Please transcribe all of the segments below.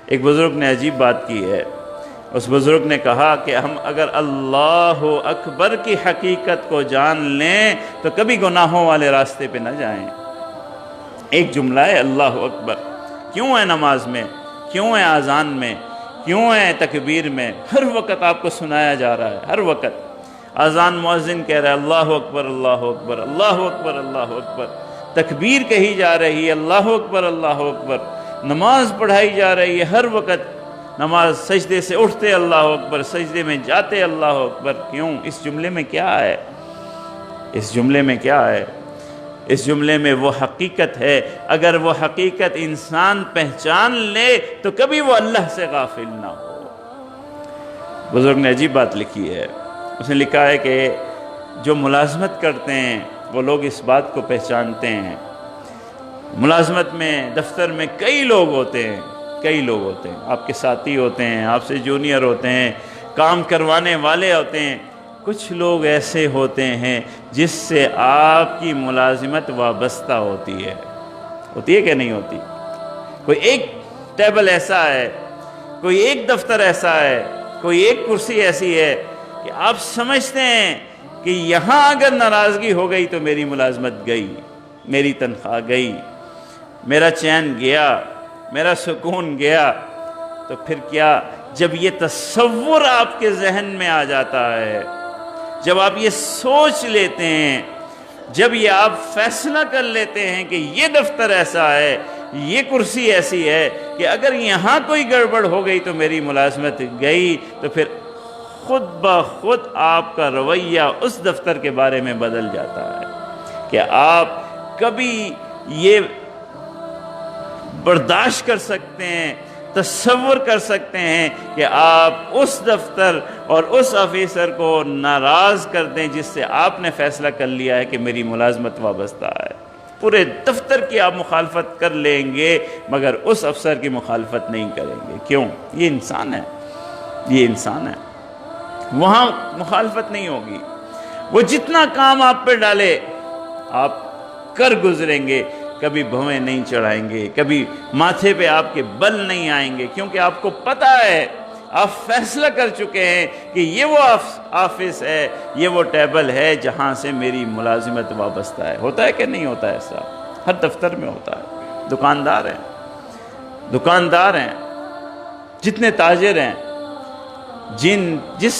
ایک بزرگ نے عجیب بات کی ہے. اس بزرگ نے کہا کہ ہم اگر اللہ اکبر کی حقیقت کو جان لیں تو کبھی گناہوں والے راستے پہ نہ جائیں. ایک جملہ ہے اللہ اکبر. کیوں ہے نماز میں، کیوں ہے اذان میں، کیوں ہے تکبیر میں؟ ہر وقت آپ کو سنایا جا رہا ہے، ہر وقت. اذان مؤذن کہہ رہا ہے اللہ اکبر اللہ اکبر اللہ اکبر اللہ اکبر. تکبیر کہی جا رہی ہے اللہ اکبر اللہ اکبر. نماز پڑھائی جا رہی ہے ہر وقت. نماز سجدے سے اٹھتے اللہ اکبر، سجدے میں جاتے اللہ اکبر. کیوں؟ اس جملے میں کیا ہے؟ اس جملے میں کیا ہے؟ اس جملے میں وہ حقیقت ہے. اگر وہ حقیقت انسان پہچان لے تو کبھی وہ اللہ سے غافل نہ ہو. بزرگ نے عجیب بات لکھی ہے. اس نے لکھا ہے کہ جو ملازمت کرتے ہیں وہ لوگ اس بات کو پہچانتے ہیں. ملازمت میں، دفتر میں کئی لوگ ہوتے ہیں، کئی لوگ ہوتے ہیں. آپ کے ساتھی ہوتے ہیں، آپ سے جونیئر ہوتے ہیں، کام کروانے والے ہوتے ہیں. کچھ لوگ ایسے ہوتے ہیں جس سے آپ کی ملازمت وابستہ ہوتی ہے. ہوتی ہے کہ نہیں ہوتی؟ کوئی ایک ٹیبل ایسا ہے، کوئی ایک دفتر ایسا ہے، کوئی ایک کرسی ایسی ہے کہ آپ سمجھتے ہیں کہ یہاں اگر ناراضگی ہو گئی تو میری ملازمت گئی، میری تنخواہ گئی، میرا چین گیا، میرا سکون گیا. تو پھر کیا؟ جب یہ تصور آپ کے ذہن میں آ جاتا ہے، جب آپ یہ سوچ لیتے ہیں، جب یہ آپ فیصلہ کر لیتے ہیں کہ یہ دفتر ایسا ہے، یہ کرسی ایسی ہے کہ اگر یہاں کوئی گڑبڑ ہو گئی تو میری ملازمت گئی، تو پھر خود بخود آپ کا رویہ اس دفتر کے بارے میں بدل جاتا ہے کہ آپ کبھی یہ برداشت کر سکتے ہیں، تصور کر سکتے ہیں کہ آپ اس دفتر اور اس آفیسر کو ناراض کر دیں جس سے آپ نے فیصلہ کر لیا ہے کہ میری ملازمت وابستہ ہے. پورے دفتر کی آپ مخالفت کر لیں گے مگر اس افسر کی مخالفت نہیں کریں گے. کیوں؟ یہ انسان ہے، یہ انسان ہے. وہاں مخالفت نہیں ہوگی. وہ جتنا کام آپ پہ ڈالے آپ کر گزریں گے، کبھی بھویں نہیں چڑھائیں گے، کبھی ماتھے پہ آپ کے بل نہیں آئیں گے، کیونکہ آپ کو پتہ ہے، آپ فیصلہ کر چکے ہیں کہ یہ وہ آفس ہے، یہ وہ ٹیبل ہے جہاں سے میری ملازمت وابستہ ہے. ہوتا ہے کہ نہیں ہوتا ایسا؟ ہر دفتر میں ہوتا ہے. دکاندار ہیں، جتنے تاجر ہیں، جس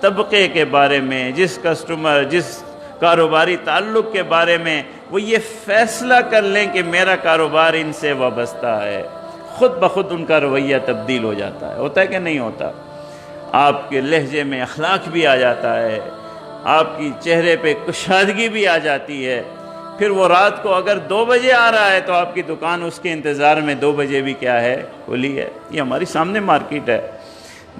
طبقے کے بارے میں، جس کسٹمر، جس کاروباری تعلق کے بارے میں وہ یہ فیصلہ کر لیں کہ میرا کاروبار ان سے وابستہ ہے، خود بخود ان کا رویہ تبدیل ہو جاتا ہے. ہوتا ہے کہ نہیں ہوتا؟ آپ کے لہجے میں اخلاق بھی آ جاتا ہے، آپ کی چہرے پہ کشادگی بھی آ جاتی ہے. پھر وہ رات کو اگر 2 بجے آ رہا ہے تو آپ کی دکان اس کے انتظار میں 2 بجے بھی کیا ہے؟ کھلی ہے. یہ ہماری سامنے مارکیٹ ہے،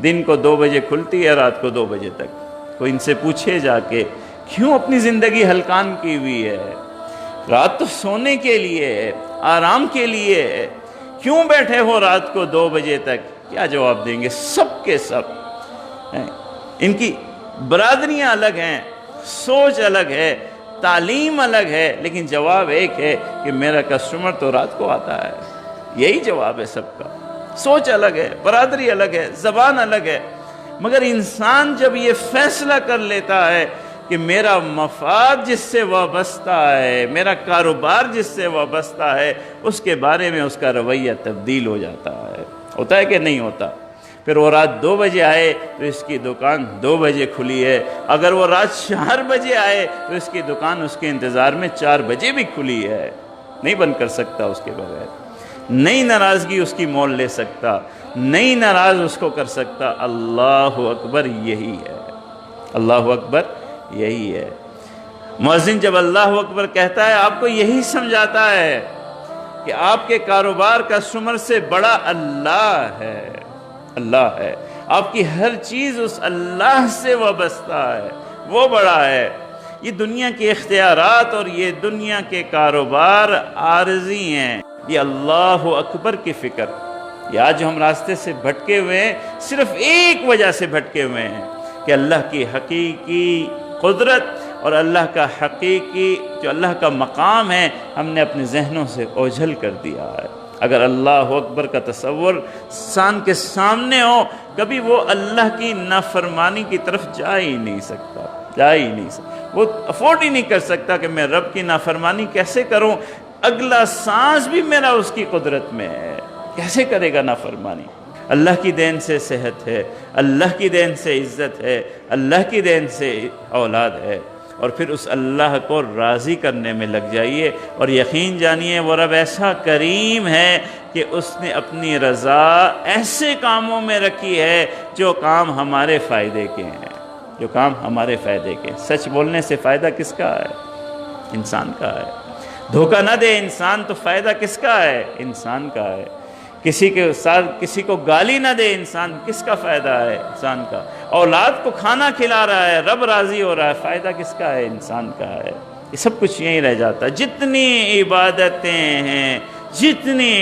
دن کو 2 بجے کھلتی ہے، رات کو 2 بجے تک. کوئی ان سے پوچھے جا کے کیوں اپنی زندگی ہلکان کی ہوئی ہے؟ رات تو سونے کے لیے ہے، آرام کے لیے ہے، کیوں بیٹھے ہو رات کو 2 بجے تک؟ کیا جواب دیں گے؟ سب کے سب ان کی برادریاں الگ ہیں، سوچ الگ ہے، تعلیم الگ ہے، لیکن جواب ایک ہے کہ میرا کسٹمر تو رات کو آتا ہے. یہی جواب ہے سب کا. سوچ الگ ہے، برادری الگ ہے، زبان الگ ہے. مگر انسان جب یہ فیصلہ کر لیتا ہے کہ میرا مفاد جس سے وابستہ ہے، میرا کاروبار جس سے وابستہ ہے، اس کے بارے میں اس کا رویہ تبدیل ہو جاتا ہے. ہوتا ہے کہ نہیں ہوتا؟ پھر وہ رات 2 بجے آئے تو اس کی دکان 2 بجے کھلی ہے. اگر وہ رات 4 بجے آئے تو اس کی دکان اس کے انتظار میں 4 بجے بھی کھلی ہے. نہیں بند کر سکتا اس کے بغیر. نئی ناراضگی اس کی مول لے سکتا، نئی ناراض اس کو کر سکتا. اللہ اکبر یہی ہے، اللہ اکبر یہی ہے. مؤذن جب اللہ اکبر کہتا ہے آپ کو یہی سمجھاتا ہے کہ آپ کے کاروبار کسٹمر سے بڑا اللہ ہے. اللہ ہے، آپ کی ہر چیز اس اللہ سے وابستہ ہے، وہ بڑا ہے. یہ دنیا کے اختیارات اور یہ دنیا کے کاروبار عارضی ہیں. یہ اللہ اکبر کی فکر، یہ آج ہم راستے سے بھٹکے ہوئے ہیں صرف ایک وجہ سے بھٹکے ہوئے ہیں کہ اللہ کی حقیقی قدرت اور اللہ کا حقیقی جو اللہ کا مقام ہے ہم نے اپنے ذہنوں سے اوجھل کر دیا ہے. اگر اللہ اکبر کا تصور انسان کے سامنے ہو، کبھی وہ اللہ کی نافرمانی کی طرف جا ہی نہیں سکتا، وہ افورڈ ہی نہیں کر سکتا کہ میں رب کی نافرمانی کیسے کروں، اگلا سانس بھی میرا اس کی قدرت میں ہے، کیسے کرے گا نافرمانی؟ اللہ کی دین سے صحت ہے، اللہ کی دین سے عزت ہے، اللہ کی دین سے اولاد ہے، اور پھر اس اللہ کو راضی کرنے میں لگ جائیے، اور یقین جانیے وہ رب ایسا کریم ہے کہ اس نے اپنی رضا ایسے کاموں میں رکھی ہے جو کام ہمارے فائدے کے ہیں، جو کام ہمارے فائدے کے ہیں۔ سچ بولنے سے فائدہ کس کا ہے؟ انسان کا ہے۔ دھوکہ نہ دے انسان تو فائدہ کس کا ہے؟ انسان کا ہے۔ کسی کے ساتھ کسی کو گالی نہ دے انسان، کس کا فائدہ ہے؟ انسان کا۔ اولاد کو کھانا کھلا رہا ہے، رب راضی ہو رہا ہے، فائدہ کس کا ہے؟ انسان کا ہے۔ یہ سب کچھ یہیں رہ جاتا ہے۔ جتنی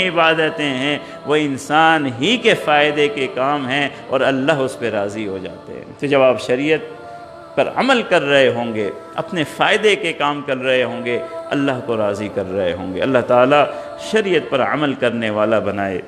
عبادتیں ہیں وہ انسان ہی کے فائدے کے کام ہیں، اور اللہ اس پہ راضی ہو جاتے ہیں۔ تو جب آپ شریعت پر عمل کر رہے ہوں گے، اپنے فائدے کے کام کر رہے ہوں گے، اللہ کو راضی کر رہے ہوں گے۔ اللہ تعالیٰ شریعت پر عمل کرنے والا بنائے۔